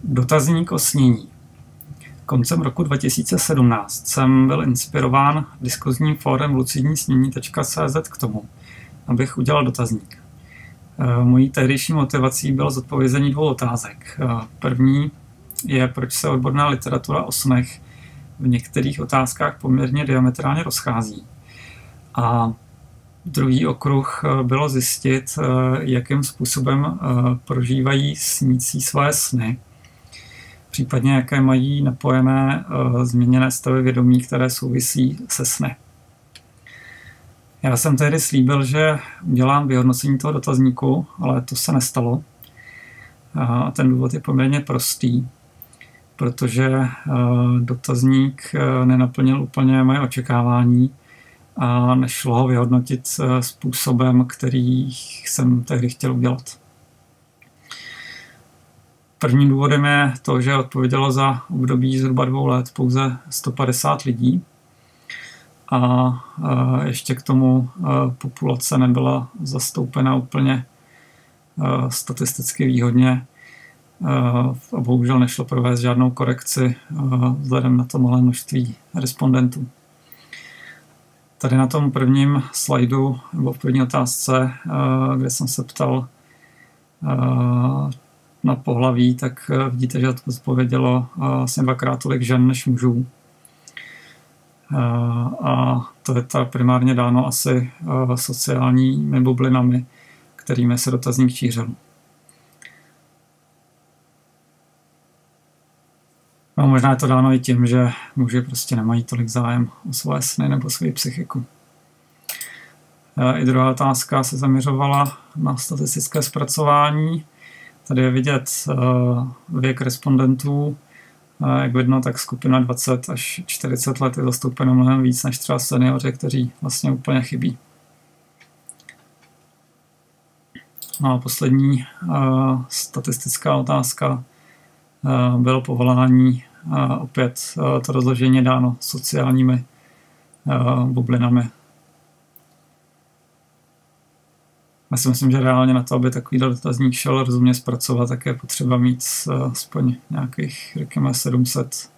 Dotazník o snění. Koncem roku 2017 jsem byl inspirován diskuzním fórem lucidnísnění.cz k tomu, abych udělal dotazník. Mojí tehdejší motivací bylo zodpovězení 2 otázek. První je, proč se odborná literatura o snech v některých otázkách poměrně diametrálně rozchází. A druhý okruh bylo zjistit, jakým způsobem prožívají snící své sny, případně jaké mají napojené změněné stavy vědomí, které souvisí se sny. Já jsem tehdy slíbil, že udělám vyhodnocení toho dotazníku, ale to se nestalo. A ten důvod je poměrně prostý, protože dotazník nenaplnil úplně moje očekávání a nešlo ho vyhodnotit způsobem, který jsem tehdy chtěl udělat. Prvním důvodem je to, že odpovědělo za období zhruba 2 let pouze 150 lidí a ještě k tomu populace nebyla zastoupena úplně statisticky výhodně a bohužel nešlo provést žádnou korekci vzhledem na to malé množství respondentů. Tady na tom prvním slajdu, nebo v první otázce, kde jsem se ptal na pohlaví, tak vidíte, že odpovědělo vlastně 2krát tolik žen než mužů. A to je primárně dáno asi sociálními bublinami, kterými se dotazník šířil. No, možná je to dáno i tím, že muži prostě nemají tolik zájem o svoje sny nebo svoji psychiku. I druhá otázka se zaměřovala na statistické zpracování. Tady je vidět věk respondentů. Jak vidno, tak skupina 20 až 40 let je zastoupena mnohem víc než třeba seniori, kteří vlastně úplně chybí. No a poslední statistická otázka bylo povolání. Opět to rozložení je dáno sociálními bublinami. Já si myslím, že reálně na to, aby takový dotazník šel rozumně zpracovat, tak je potřeba mít aspoň nějakých, řekněme, 700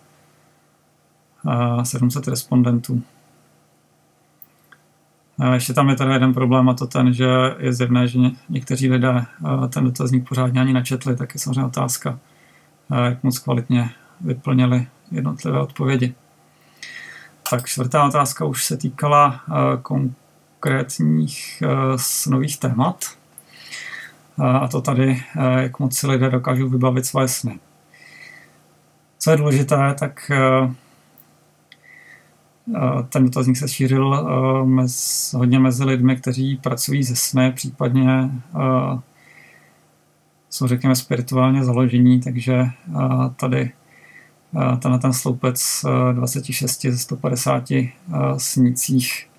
respondentů. Ještě tam je tady jeden problém, a to ten, že je zjevné, že někteří lidé ten dotazník pořádně ani nečetli, tak je samozřejmě otázka, jak moc kvalitně vyplnili jednotlivé odpovědi. Tak 4. otázka už se týkala konkrétních snových témat. A to tady, jak moc si lidé dokážou vybavit své sny. Co je důležité, tak ten dotazník se šířil hodně mezi lidmi, kteří pracují se sny, případně jsou, řekněme, spirituálně založení, takže tady ten sloupec 26 ze 150 snících,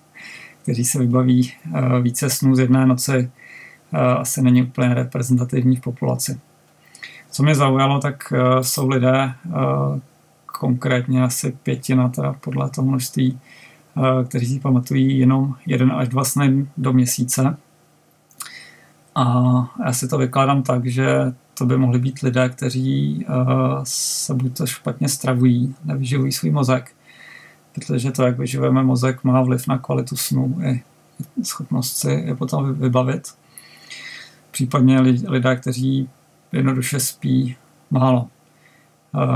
kteří se vybaví více snů z jedné noci, asi není úplně reprezentativní v populaci. Co mě zaujalo, tak jsou lidé, konkrétně asi 1/5, teda podle toho množství, kteří si pamatují jenom 1 až 2 sny do měsíce. A já si to vykládám tak, že to by mohli být lidé, kteří se buď to špatně stravují, nevyživují svůj mozek, protože to, jak vyživujeme mozek, má vliv na kvalitu snu i schopnost si je potom vybavit. Případně lidé, kteří jednoduše spí málo.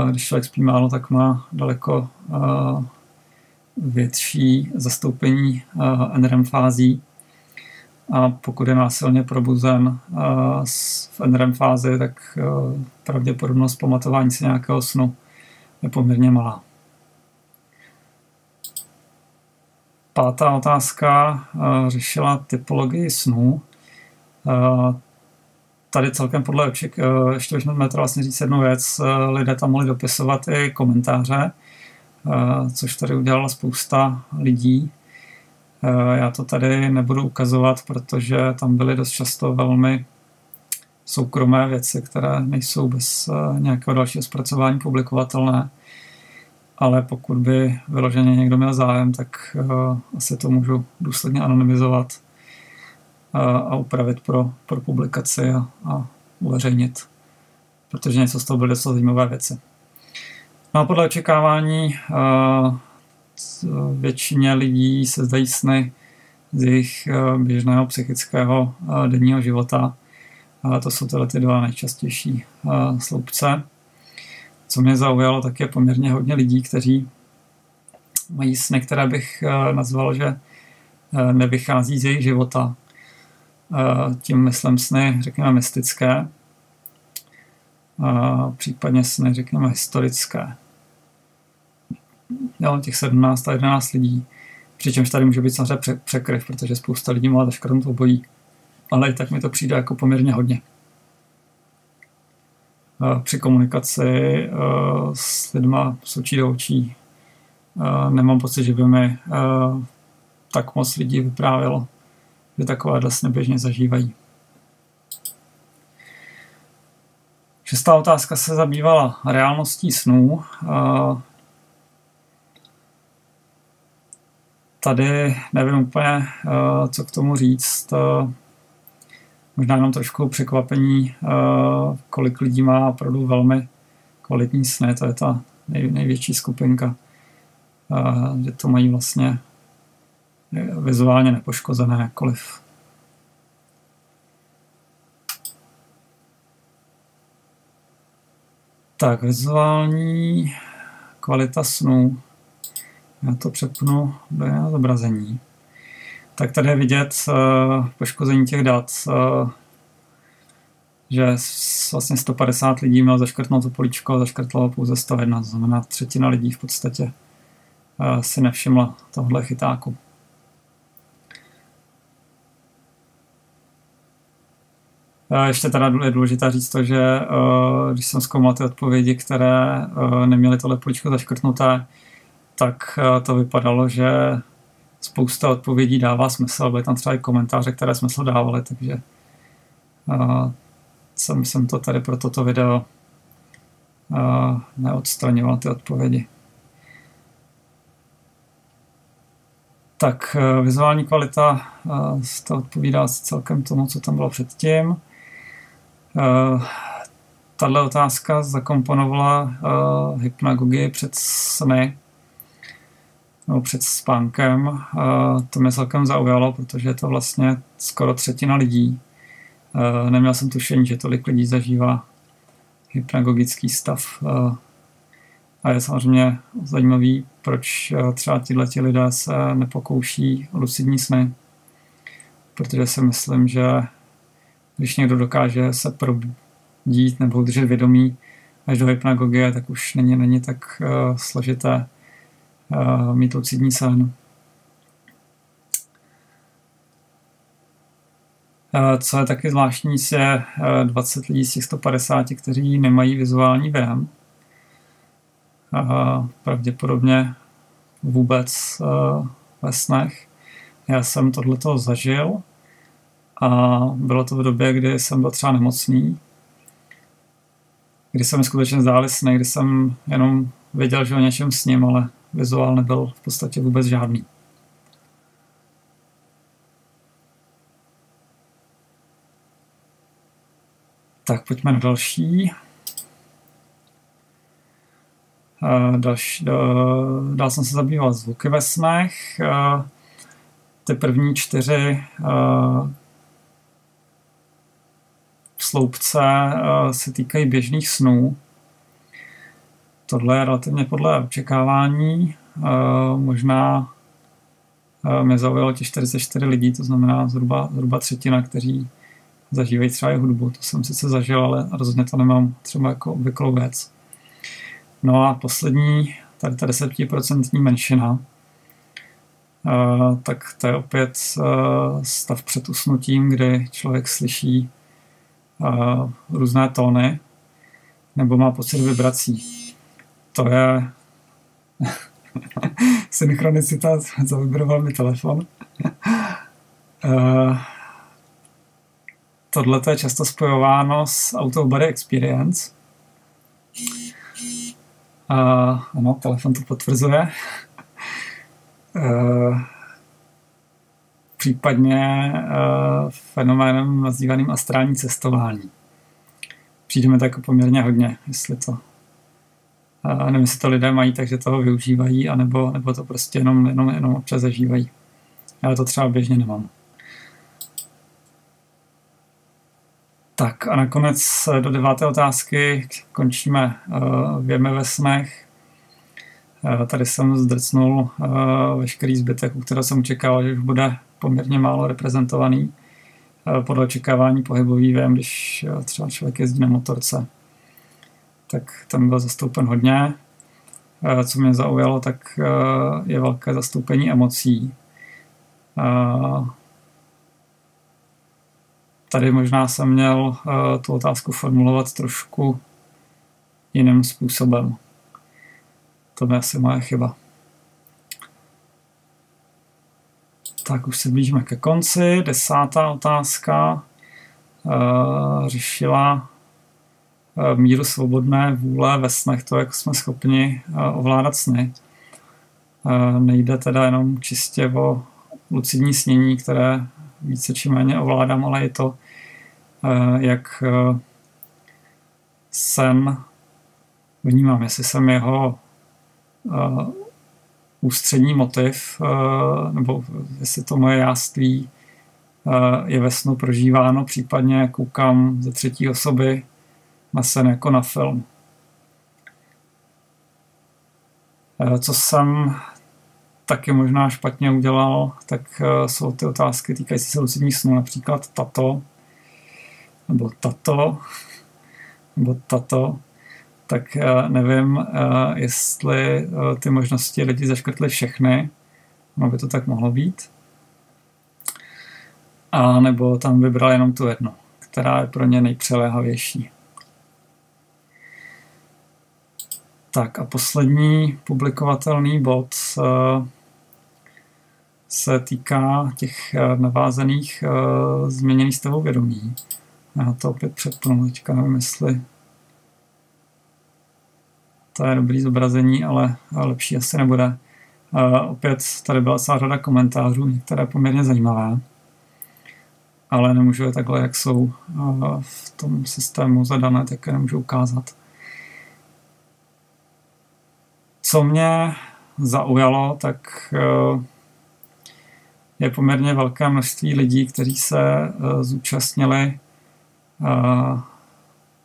Když člověk spí málo, tak má daleko větší zastoupení NREM fází. A pokud je násilně probuzen v NREM fázi, tak pravděpodobnost pamatování si nějakého snu je poměrně malá. 5. otázka řešila typologii snů. Tady celkem podle ještě bychom vlastně říct jednu věc, lidé tam mohli dopisovat i komentáře, což tady udělala spousta lidí. Já to tady nebudu ukazovat, protože tam byly dost často velmi soukromé věci, které nejsou bez nějakého dalšího zpracování publikovatelné. Ale pokud by vyloženě někdo měl zájem, tak asi to můžu důsledně anonymizovat a upravit pro publikaci a uveřejnit. protože něco z toho byly docela zajímavé věci. No a podle očekávání většině lidí se zdají sny z jejich běžného psychického denního života. To jsou tyhle ty dva nejčastější sloupce. Co mě zaujalo, tak je poměrně hodně lidí, kteří mají sny, které bych nazval, že nevychází z jejich života. Tím myslím sny, řekněme, mystické, případně sny, řekněme, historické. Jo, těch 17 a 11 lidí, přičemž tady může být samozřejmě překryv, protože spousta lidí má zaškrtnout obojí, ale i tak mi to přijde jako poměrně hodně. Při komunikaci s lidma z očí do očí nemám pocit, že by mi tak moc lidí vyprávělo, že takovéhle sny běžně zažívají. 6. otázka se zabývala reálností snů. Tady nevím úplně, co k tomu říct. Možná jenom trošku překvapení, kolik lidí má opravdu velmi kvalitní sny. To je ta největší skupinka, že to mají vlastně vizuálně nepoškozené jakkoliv. Tak, vizuální kvalita snů. Já to přepnu do jiného zobrazení. Tak tady je vidět poškození těch dat, že vlastně 150 lidí mělo zaškrtnout to políčko a zaškrtlo pouze 101, to znamená třetina lidí v podstatě si nevšimla tohle chytáku. Ještě teda je důležité říct to, že když jsem zkoumal ty odpovědi, které neměly tohle políčko zaškrtnuté, tak to vypadalo, že spousta odpovědí dává smysl, byly tam třeba i komentáře, které smysl dávaly, takže jsem to tady pro toto video neodstraňoval ty odpovědi. Tak vizuální kvalita to odpovídá celkem tomu, co tam bylo předtím. Tahle otázka zakomponovala hypnagogy před sny, nebo před spánkem. To mě celkem zaujalo, protože je to vlastně skoro třetina lidí. Neměl jsem tušení, že tolik lidí zažívá hypnagogický stav. A je samozřejmě zajímavý, proč třeba tihleti lidé se nepokouší o lucidní sny. Protože si myslím, že když někdo dokáže se probudit nebo udržet vědomí až do hypnagogie, tak už není tak složité mít lucidní sen. Co je taky zvláštní, je 20 lidí z těch 150, kteří nemají vizuální věm. Pravděpodobně vůbec ve snech. Já jsem tohleto zažil a bylo to v době, kdy jsem byl třeba nemocný, kdy se mi skutečně zdály sny, kdy jsem jenom věděl, že o něčem sním, ale vizuál nebyl v podstatě vůbec žádný. Tak pojďme na další. Dál jsem se zabýval zvuky ve snech. Ty první 4 sloupce se týkají běžných snů. Tohle je relativně podle očekávání. Možná mě zaujalo těch 44 lidí, to znamená zhruba třetina, kteří zažívají třeba i hudbu. To jsem sice zažil, ale rozhodně to nemám třeba jako obvyklou věc. No a poslední, tady ta 10% menšina, tak to je opět stav před usnutím, kdy člověk slyší různé tóny nebo má pocit vibrací. To je synchronicita, zavibroval mi telefon. Tohle je často spojováno s out of body experience. Ano, telefon to potvrzuje. Případně fenoménem nazývaným astrální cestování. přijde mi to jako poměrně hodně, jestli to nevím, jestli to lidé mají, takže toho využívají, nebo to prostě jenom občas zažívají. Já to třeba běžně nemám. Tak a nakonec do 9. otázky končíme věmi ve snech. Tady jsem zdrcnul veškerý zbytek, u kterého jsem čekal, že už bude poměrně málo reprezentovaný. Podle očekávání pohybový věm, když třeba člověk jezdí na motorce, tak tam byl zastoupen hodně. Co mě zaujalo, tak je velké zastoupení emocí. Tady možná jsem měl tu otázku formulovat trošku jiným způsobem. To je asi moje chyba. Tak už se blížíme ke konci. 10. otázka řešila míru svobodné vůle ve snech, to, jak jsme schopni ovládat sny. Nejde teda jenom čistě o lucidní snění, které více či méně ovládám, ale i to, jak sen vnímám, jestli jsem jeho ústřední motiv, nebo jestli to moje jáství je ve snu prožíváno, případně koukám ze třetí osoby na sen jako na film. Co jsem taky možná špatně udělal, tak jsou ty otázky týkající se lucidních snů, například tato, nebo tato, tak nevím, jestli ty možnosti lidi zaškrtli všechny, no by to tak mohlo být, a nebo tam vybral jenom tu jednu, která je pro ně nejpřeléhavější. Tak a poslední publikovatelný bod se týká těch navázaných změněných stavů vědomí. Já to opět přepnu, teďka nevím, jestli to je dobrý zobrazení, ale lepší asi nebude. Opět tady byla celá řada komentářů, některé poměrně zajímavé, ale nemůžu je takhle, jak jsou v tom systému zadané, tak je nemůžu ukázat. Co mě zaujalo, tak je poměrně velké množství lidí, kteří se zúčastnili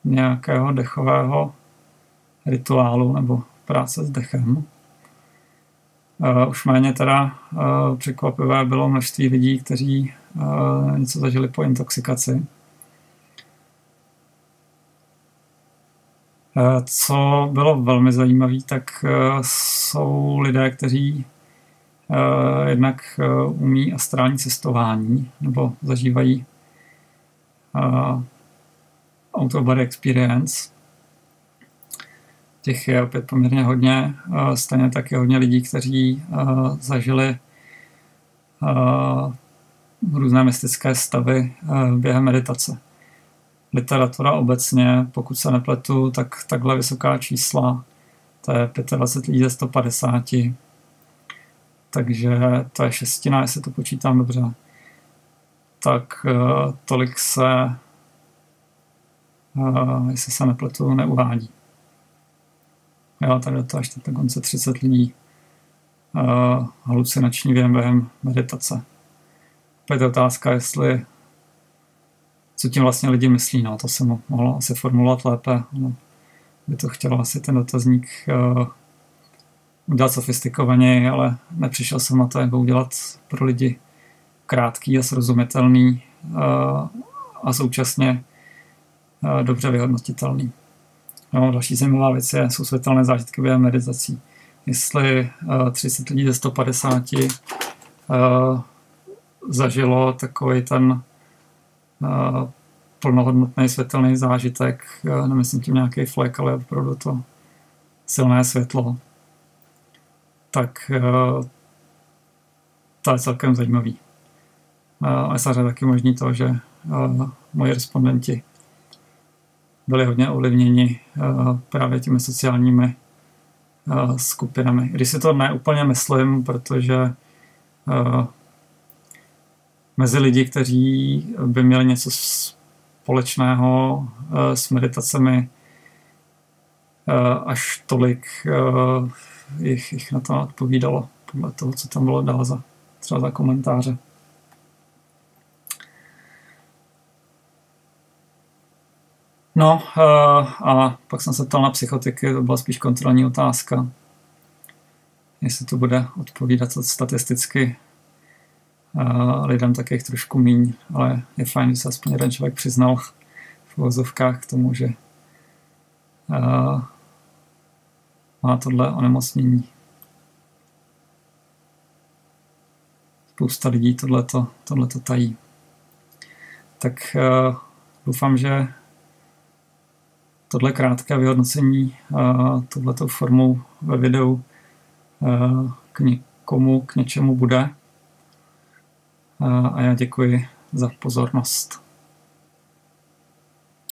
nějakého dechového rituálu nebo práce s dechem. Už méně teda překvapivé bylo množství lidí, kteří něco zažili po intoxikaci. Co bylo velmi zajímavé, tak jsou lidé, kteří jednak umí astrální cestování nebo zažívají out-of-body experience. Těch je opět poměrně hodně. Stejně tak je hodně lidí, kteří zažili různé mystické stavy během meditace. Literatura obecně, pokud se nepletu, tak takhle vysoká čísla, to je 25 lidí ze 150, takže to je šestina, jestli to počítám dobře. Tak tolik se, jestli se nepletu, neuvádí. Jo, tady to až na konce 30 lidí halucinační věm během meditace. Opět je otázka, jestli co tím vlastně lidi myslí, no, to jsem mohla asi formulovat lépe. No, by to chtělo asi ten dotazník udělat sofistikovaněji, ale nepřišel jsem na to, jak ho udělat pro lidi krátký a srozumitelný a současně dobře vyhodnotitelný. No, další zajímavá věc jsou světelné zážitky během meditací. Jestli 30 lidí ze 150 zažilo takový ten plnohodnotný světelný zážitek, nemyslím tím nějaký flek, ale opravdu to silné světlo, tak to je celkem zajímavý. Ale samozřejmě taky možný to, že moji respondenti byli hodně ovlivněni právě těmi sociálními skupinami. Když si to neúplně myslím, protože mezi lidi, kteří by měli něco společného s meditacemi až tolik jich na to odpovídalo podle toho, co tam bylo dál třeba za komentáře. No a pak jsem se ptal na psychotiky, to byla spíš kontrolní otázka. Jestli to bude odpovídat statisticky lidem, tak jich trošku míň, ale je fajn, že se aspoň jeden člověk přiznal v uvozovkách k tomu, že má tohle onemocnění. Spousta lidí tohleto tají. Tak doufám, že tohle krátké vyhodnocení touhletou formou ve videu k někomu, k něčemu bude. A já děkuji za pozornost.